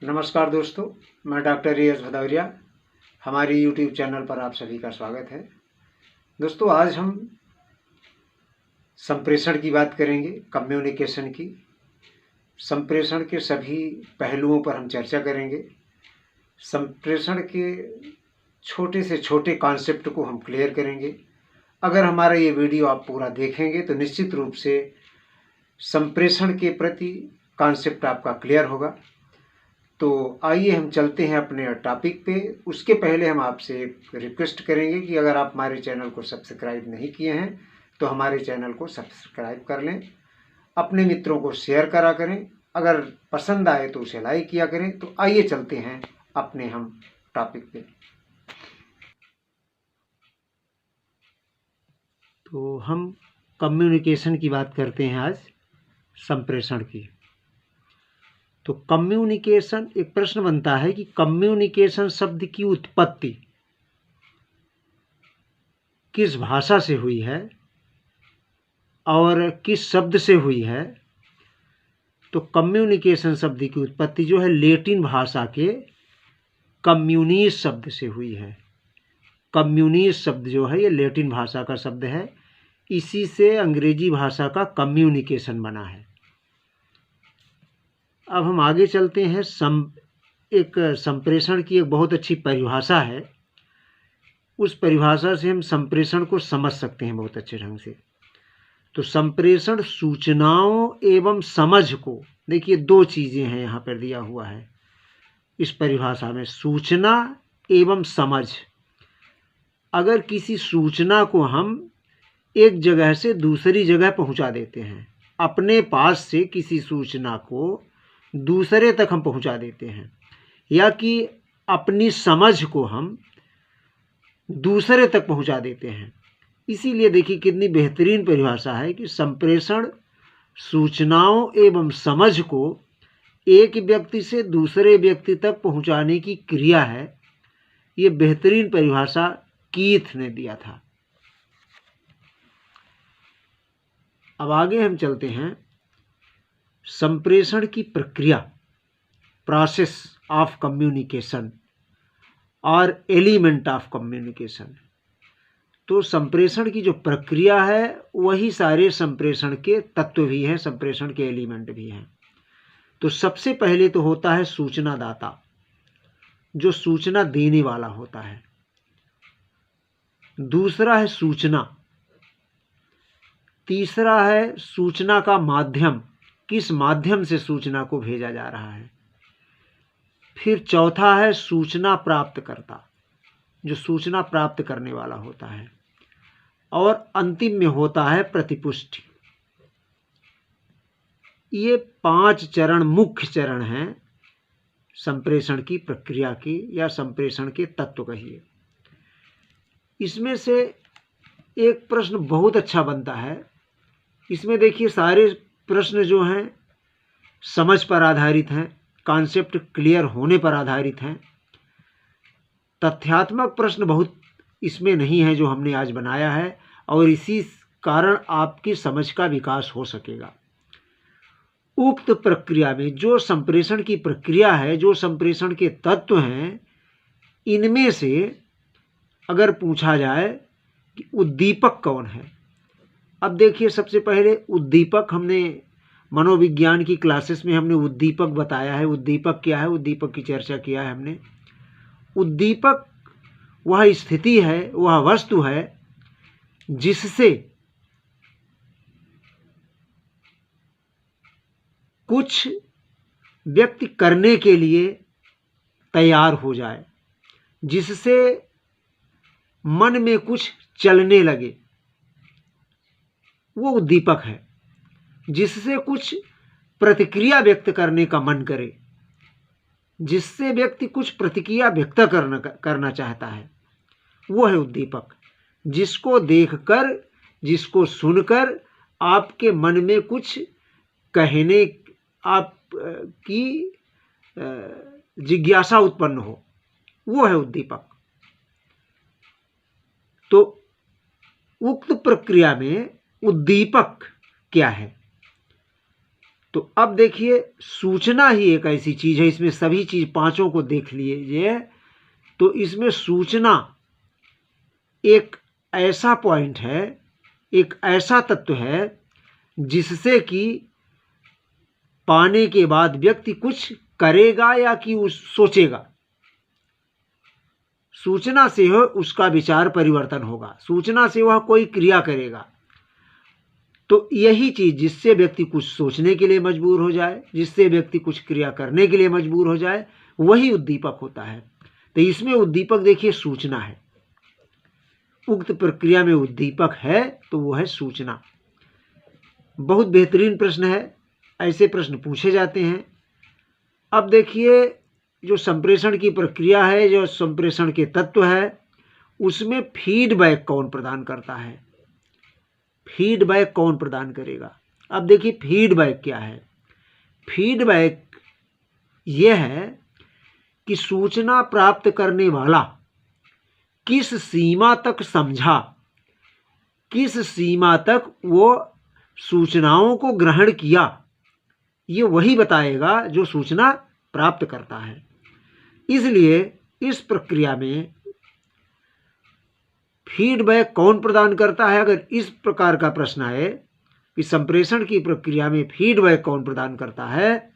नमस्कार दोस्तों, मैं डॉक्टर रियाज भदौरिया। हमारी यूट्यूब चैनल पर आप सभी का स्वागत है। दोस्तों, आज हम संप्रेषण की बात करेंगे, कम्युनिकेशन की। संप्रेषण के सभी पहलुओं पर हम चर्चा करेंगे। संप्रेषण के छोटे से छोटे कॉन्सेप्ट को हम क्लियर करेंगे। अगर हमारा ये वीडियो आप पूरा देखेंगे तो निश्चित रूप से संप्रेषण के प्रति कॉन्सेप्ट आपका क्लियर होगा। तो आइए हम चलते हैं अपने टॉपिक पे। उसके पहले हम आपसे एक रिक्वेस्ट करेंगे कि अगर आप हमारे चैनल को सब्सक्राइब नहीं किए हैं तो हमारे चैनल को सब्सक्राइब कर लें, अपने मित्रों को शेयर करा करें, अगर पसंद आए तो उसे लाइक किया करें। तो आइए चलते हैं अपने हम टॉपिक पे। तो हम कम्युनिकेशन की बात करते हैं आज, संप्रेषण की। तो कम्युनिकेशन, एक प्रश्न बनता है कि कम्युनिकेशन शब्द की उत्पत्ति किस भाषा से हुई है और किस शब्द से हुई है। तो कम्युनिकेशन शब्द की उत्पत्ति जो है लैटिन भाषा के कम्युनिस शब्द से हुई है। कम्युनिस शब्द जो है ये लैटिन भाषा का शब्द है, इसी से अंग्रेजी भाषा का कम्युनिकेशन बना है। अब हम आगे चलते हैं। एक संप्रेषण की एक बहुत अच्छी परिभाषा है, उस परिभाषा से हम संप्रेषण को समझ सकते हैं बहुत अच्छे ढंग से। तो संप्रेषण सूचनाओं एवं समझ को, देखिए दो चीज़ें हैं यहाँ पर दिया हुआ है इस परिभाषा में, सूचना एवं समझ। अगर किसी सूचना को हम एक जगह से दूसरी जगह पहुँचा देते हैं, अपने पास से किसी सूचना को दूसरे तक हम पहुंचा देते हैं, या कि अपनी समझ को हम दूसरे तक पहुंचा देते हैं, इसीलिए देखिए कितनी बेहतरीन परिभाषा है कि संप्रेषण सूचनाओं एवं समझ को एक व्यक्ति से दूसरे व्यक्ति तक पहुंचाने की क्रिया है। ये बेहतरीन परिभाषा कीथ ने दिया था। अब आगे हम चलते हैं। संप्रेषण की प्रक्रिया, प्रोसेस ऑफ कम्युनिकेशन और एलिमेंट ऑफ कम्युनिकेशन। तो संप्रेषण की जो प्रक्रिया है वही सारे संप्रेषण के तत्व भी हैं, संप्रेषण के एलिमेंट भी हैं। तो सबसे पहले तो होता है सूचना दाता, जो सूचना देने वाला होता है। दूसरा है सूचना। तीसरा है सूचना का माध्यम, किस माध्यम से सूचना को भेजा जा रहा है। फिर चौथा है सूचना प्राप्तकर्ता, जो सूचना प्राप्त करने वाला होता है। और अंतिम में होता है प्रतिपुष्टि। ये 5 चरण, मुख्य चरण हैं संप्रेषण की प्रक्रिया की, या संप्रेषण के तत्व कहिए। इसमें से एक प्रश्न बहुत अच्छा बनता है। इसमें देखिए सारे प्रश्न जो हैं समझ पर आधारित हैं, कॉन्सेप्ट क्लियर होने पर आधारित हैं। तथ्यात्मक प्रश्न बहुत इसमें नहीं है जो हमने आज बनाया है, और इसी कारण आपकी समझ का विकास हो सकेगा। उक्त प्रक्रिया में जो संप्रेषण की प्रक्रिया है, जो संप्रेषण के तत्व हैं, इनमें से अगर पूछा जाए कि उद्दीपक कौन है। अब देखिए सबसे पहले उद्दीपक, हमने मनोविज्ञान की क्लासेस में हमने उद्दीपक बताया है। उद्दीपक क्या है, उद्दीपक की चर्चा किया है हमने। उद्दीपक वह स्थिति है, वह वस्तु है जिससे कुछ व्यक्ति करने के लिए तैयार हो जाए, जिससे मन में कुछ चलने लगे, वो उद्दीपक है। जिससे कुछ प्रतिक्रिया व्यक्त करने का मन करे, जिससे व्यक्ति कुछ प्रतिक्रिया व्यक्त करना चाहता है, वो है उद्दीपक। जिसको देखकर, जिसको सुनकर आपके मन में कुछ कहने, आप की जिज्ञासा उत्पन्न हो, वो है उद्दीपक। तो उक्त प्रक्रिया में उद्दीपक क्या है? तो अब देखिए, सूचना ही एक ऐसी चीज़ है, इसमें सभी चीज़ पांचों को देख लीजिए तो इसमें सूचना एक ऐसा पॉइंट है, एक ऐसा तत्व है जिससे कि पाने के बाद व्यक्ति कुछ करेगा या कि उस सोचेगा। सूचना से हो उसका विचार परिवर्तन होगा, सूचना से वह कोई क्रिया करेगा। तो यही चीज जिससे व्यक्ति कुछ सोचने के लिए मजबूर हो जाए, जिससे व्यक्ति कुछ क्रिया करने के लिए मजबूर हो जाए, वही उद्दीपक होता है। तो इसमें उद्दीपक देखिए सूचना है, उक्त प्रक्रिया में उद्दीपक है तो वो है सूचना। बहुत बेहतरीन प्रश्न है, ऐसे प्रश्न पूछे जाते हैं। अब देखिए, जो संप्रेषण की प्रक्रिया है, जो संप्रेषण के तत्व है, उसमें फीडबैक कौन प्रदान करता है, फीडबैक कौन प्रदान करेगा। अब देखिए फीडबैक क्या है। फीडबैक यह है कि सूचना प्राप्त करने वाला किस सीमा तक समझा, किस सीमा तक वो सूचनाओं को ग्रहण किया, ये वही बताएगा जो सूचना प्राप्त करता है। इसलिए इस प्रक्रिया में फीडबैक कौन प्रदान करता है, अगर इस प्रकार का प्रश्न आए कि संप्रेषण की प्रक्रिया में फीडबैक कौन प्रदान करता है,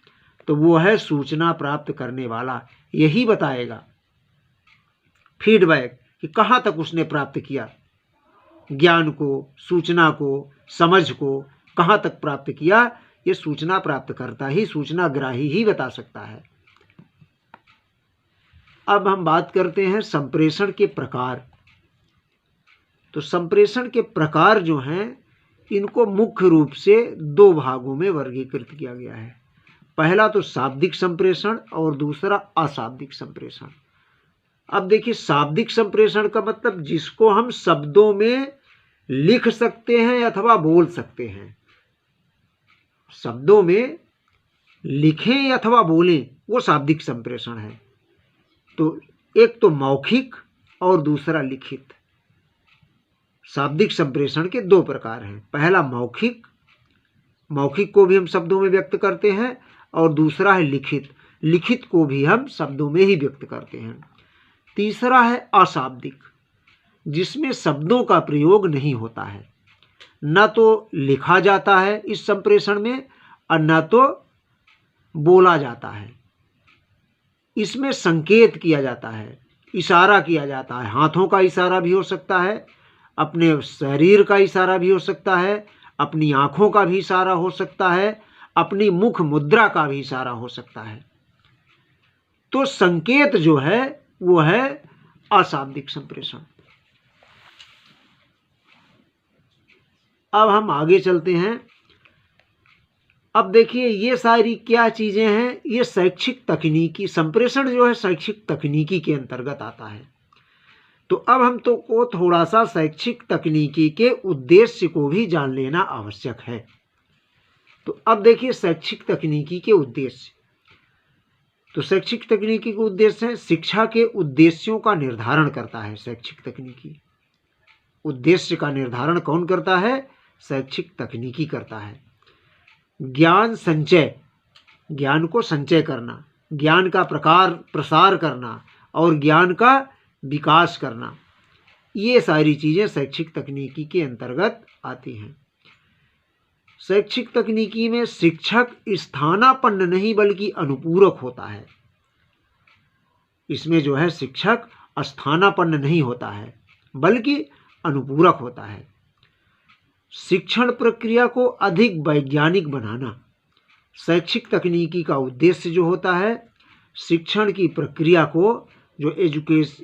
तो वो है सूचना प्राप्त करने वाला। यही बताएगा फीडबैक कि कहाँ तक उसने प्राप्त किया, ज्ञान को, सूचना को, समझ को कहाँ तक प्राप्त किया, ये सूचना प्राप्त करता ही, सूचना ग्राही ही बता सकता है। अब हम बात करते हैं संप्रेषण के प्रकार। तो संप्रेषण के प्रकार जो हैं, इनको मुख्य रूप से दो भागों में वर्गीकृत किया गया है। पहला तो शाब्दिक संप्रेषण और दूसरा अशाब्दिक संप्रेषण। अब देखिए, शाब्दिक संप्रेषण का मतलब जिसको हम शब्दों में लिख सकते हैं अथवा बोल सकते हैं। शब्दों में लिखें अथवा बोलें, वो शाब्दिक संप्रेषण है। तो एक तो मौखिक और दूसरा लिखित। शाब्दिक संप्रेषण के दो प्रकार हैं। पहला मौखिक, मौखिक को भी हम शब्दों में व्यक्त करते हैं, और दूसरा है लिखित, लिखित को भी हम शब्दों में ही व्यक्त करते हैं। तीसरा है अशाब्दिक, जिसमें शब्दों का प्रयोग नहीं होता है, न तो लिखा जाता है इस संप्रेषण में और न तो बोला जाता है। इसमें संकेत किया जाता है, इशारा किया जाता है। हाथों का इशारा भी हो सकता है, अपने शरीर का इशारा भी हो सकता है, अपनी आँखों का भी इशारा हो सकता है, अपनी मुख मुद्रा का भी इशारा हो सकता है। तो संकेत जो है वो है अशाब्दिक संप्रेषण। अब हम आगे चलते हैं। अब देखिए, ये सारी क्या चीजें हैं, ये शैक्षिक तकनीकी संप्रेषण जो है शैक्षिक तकनीकी के अंतर्गत आता है। तो अब हम तो को थोड़ा सा शैक्षिक तकनीकी के उद्देश्य को भी जान लेना आवश्यक है। तो अब देखिए शैक्षिक तकनीकी के उद्देश्य। तो शैक्षिक तकनीकी के उद्देश्य हैं, शिक्षा के उद्देश्यों का निर्धारण करता है शैक्षिक तकनीकी। उद्देश्य का निर्धारण कौन करता है? शैक्षिक तकनीकी करता है। ज्ञान संचय, ज्ञान को संचय करना, ज्ञान का प्रसार करना और ज्ञान का विकास करना, ये सारी चीज़ें शैक्षिक तकनीकी के अंतर्गत आती हैं। शैक्षिक तकनीकी में शिक्षक स्थानापन्न नहीं बल्कि अनुपूरक होता है। इसमें जो है शिक्षक स्थानापन्न नहीं होता है बल्कि अनुपूरक होता है। शिक्षण प्रक्रिया को अधिक वैज्ञानिक बनाना, शैक्षिक तकनीकी का उद्देश्य जो होता है, शिक्षण की प्रक्रिया को, जो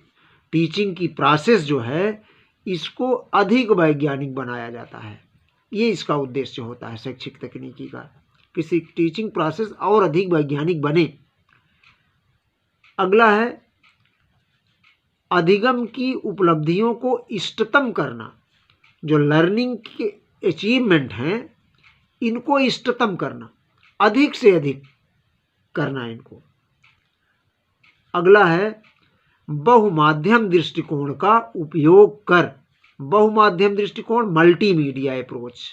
टीचिंग की प्रोसेस जो है, इसको अधिक वैज्ञानिक बनाया जाता है। ये इसका उद्देश्य होता है शैक्षिक तकनीकी का, किसी टीचिंग प्रोसेस और अधिक वैज्ञानिक बने। अगला है अधिगम की उपलब्धियों को इष्टतम करना, जो लर्निंग के अचीवमेंट हैं इनको इष्टतम करना, अधिक से अधिक करना इनको। अगला है बहुमाध्यम दृष्टिकोण का उपयोग कर, बहुमाध्यम दृष्टिकोण मल्टीमीडिया अप्रोच,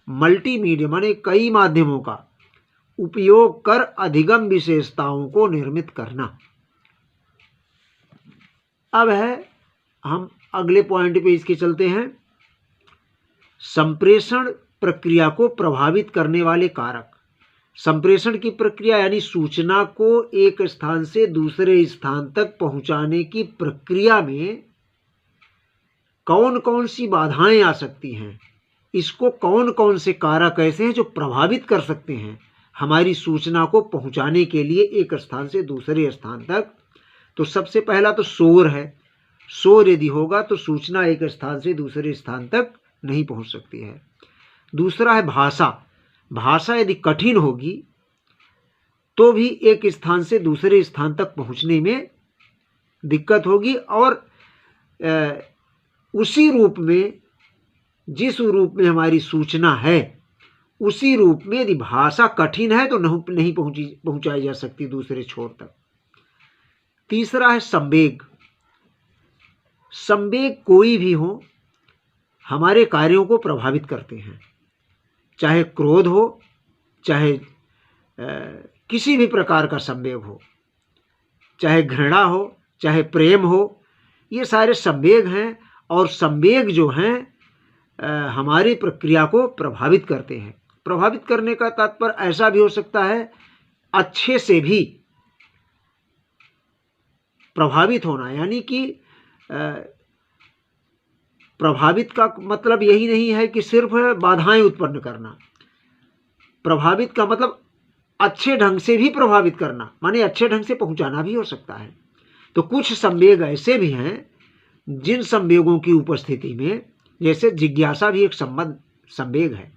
मल्टीमीडिया माने कई माध्यमों का, उपयोग कर अधिगम विशेषताओं को निर्मित करना। अब है, हम अगले पॉइंट पे इसके चलते हैं। संप्रेषण प्रक्रिया को प्रभावित करने वाले कारक। संप्रेषण की प्रक्रिया यानी सूचना को एक स्थान से दूसरे स्थान तक पहुंचाने की प्रक्रिया में कौन कौन सी बाधाएं आ सकती हैं, इसको कौन कौन से कारक ऐसे हैं जो प्रभावित कर सकते हैं हमारी सूचना को पहुंचाने के लिए एक स्थान से दूसरे स्थान तक। तो सबसे पहला तो शोर है। शोर यदि होगा तो सूचना एक स्थान से दूसरे स्थान तक नहीं पहुंच सकती है। दूसरा है भाषा। भाषा यदि कठिन होगी तो भी एक स्थान से दूसरे स्थान तक पहुंचने में दिक्कत होगी, और उसी रूप में, जिस रूप में हमारी सूचना है उसी रूप में यदि भाषा कठिन है तो नहीं पहुंचाई जा सकती दूसरे छोर तक। तीसरा है संवेग। संवेग कोई भी हो हमारे कार्यों को प्रभावित करते हैं, चाहे क्रोध हो, चाहे किसी भी प्रकार का संवेग हो, चाहे घृणा हो, चाहे प्रेम हो, ये सारे संवेग हैं। और संवेग जो हैं हमारी प्रक्रिया को प्रभावित करते हैं। प्रभावित करने का तात्पर्य ऐसा भी हो सकता है अच्छे से भी प्रभावित होना, यानी कि प्रभावित का मतलब यही नहीं है कि सिर्फ बाधाएं उत्पन्न करना। प्रभावित का मतलब अच्छे ढंग से भी प्रभावित करना, माने अच्छे ढंग से पहुंचाना भी हो सकता है। तो कुछ संवेग ऐसे भी हैं जिन संवेगों की उपस्थिति में, जैसे जिज्ञासा भी एक संवेग है।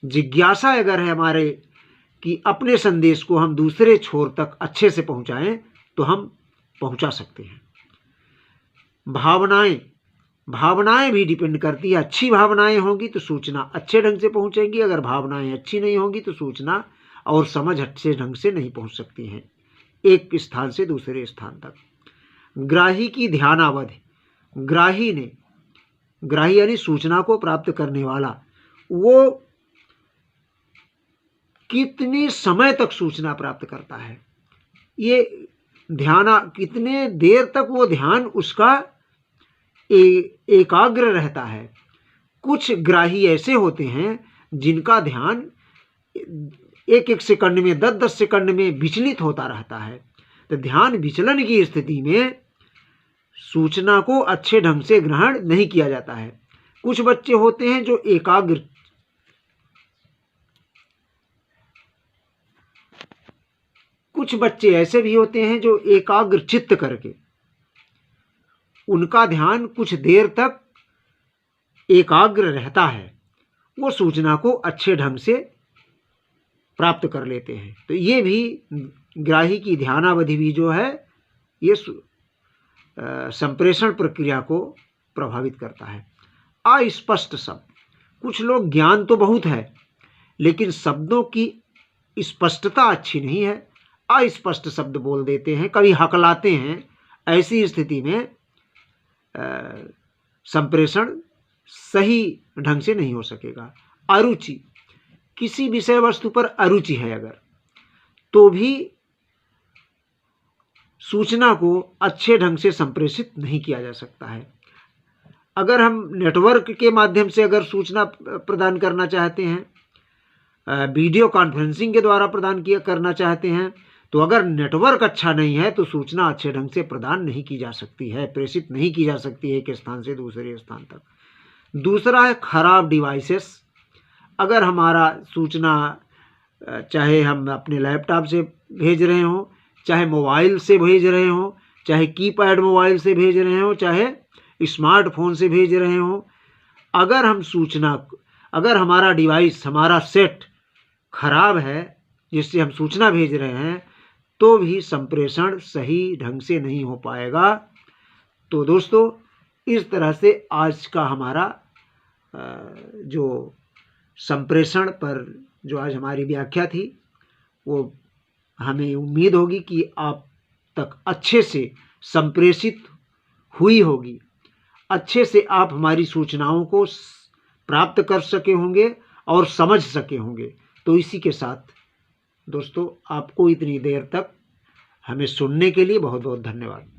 जिज्ञासा अगर है हमारे कि अपने संदेश को हम दूसरे छोर तक अच्छे से पहुंचाएं तो हम पहुंचा सकते हैं। भावनाएं भी डिपेंड करती है। अच्छी भावनाएं होंगी तो सूचना अच्छे ढंग से पहुंचेगी, अगर भावनाएं अच्छी नहीं होंगी तो सूचना और समझ अच्छे ढंग से नहीं पहुंच सकती हैं एक स्थान से दूसरे स्थान तक। ग्राही की ध्यानावधि। ग्राही यानी सूचना को प्राप्त करने वाला, वो कितने समय तक सूचना प्राप्त करता है, ये कितने देर तक वो ध्यान उसका एकाग्र रहता है। कुछ ग्राही ऐसे होते हैं जिनका ध्यान एक एक सेकंड में, 10-10 सेकंड में विचलित होता रहता है। तो ध्यान विचलन की स्थिति में सूचना को अच्छे ढंग से ग्रहण नहीं किया जाता है। कुछ बच्चे होते हैं जो कुछ बच्चे ऐसे भी होते हैं जो एकाग्र चित्त करके उनका ध्यान कुछ देर तक एकाग्र रहता है, वो सूचना को अच्छे ढंग से प्राप्त कर लेते हैं। तो ये भी ग्राही की ध्यानावधि भी जो है ये संप्रेषण प्रक्रिया को प्रभावित करता है। अस्पष्ट शब्द। कुछ लोग ज्ञान तो बहुत है लेकिन शब्दों की स्पष्टता अच्छी नहीं है, अस्पष्ट शब्द बोल देते हैं, कभी हकलाते हैं। ऐसी स्थिति में संप्रेषण सही ढंग से नहीं हो सकेगा। अरुचि। किसी विषय वस्तु पर अरुचि है अगर, तो भी सूचना को अच्छे ढंग से संप्रेषित नहीं किया जा सकता है। अगर हम नेटवर्क के माध्यम से अगर सूचना प्रदान करना चाहते हैं, वीडियो कॉन्फ्रेंसिंग के द्वारा प्रदान करना चाहते हैं, तो अगर नेटवर्क अच्छा नहीं है तो सूचना अच्छे ढंग से प्रदान नहीं की जा सकती है, प्रेषित नहीं की जा सकती है एक स्थान से दूसरे स्थान तक। दूसरा है खराब डिवाइसेस। अगर हमारा सूचना चाहे हम अपने लैपटॉप से भेज रहे हों, चाहे मोबाइल से भेज रहे हों, चाहे कीपैड मोबाइल से भेज रहे हों, चाहे स्मार्टफोन से भेज रहे हों, अगर हमारा डिवाइस, हमारा सेट खराब है जिससे हम सूचना भेज रहे हैं, तो भी संप्रेषण सही ढंग से नहीं हो पाएगा। तो दोस्तों, इस तरह से आज का हमारा जो संप्रेषण पर जो आज हमारी व्याख्या थी, वो हमें उम्मीद होगी कि आप तक अच्छे से संप्रेषित हुई होगी, अच्छे से आप हमारी सूचनाओं को प्राप्त कर सके होंगे और समझ सके होंगे। तो इसी के साथ दोस्तों, आपको इतनी देर तक हमें सुनने के लिए बहुत बहुत धन्यवाद।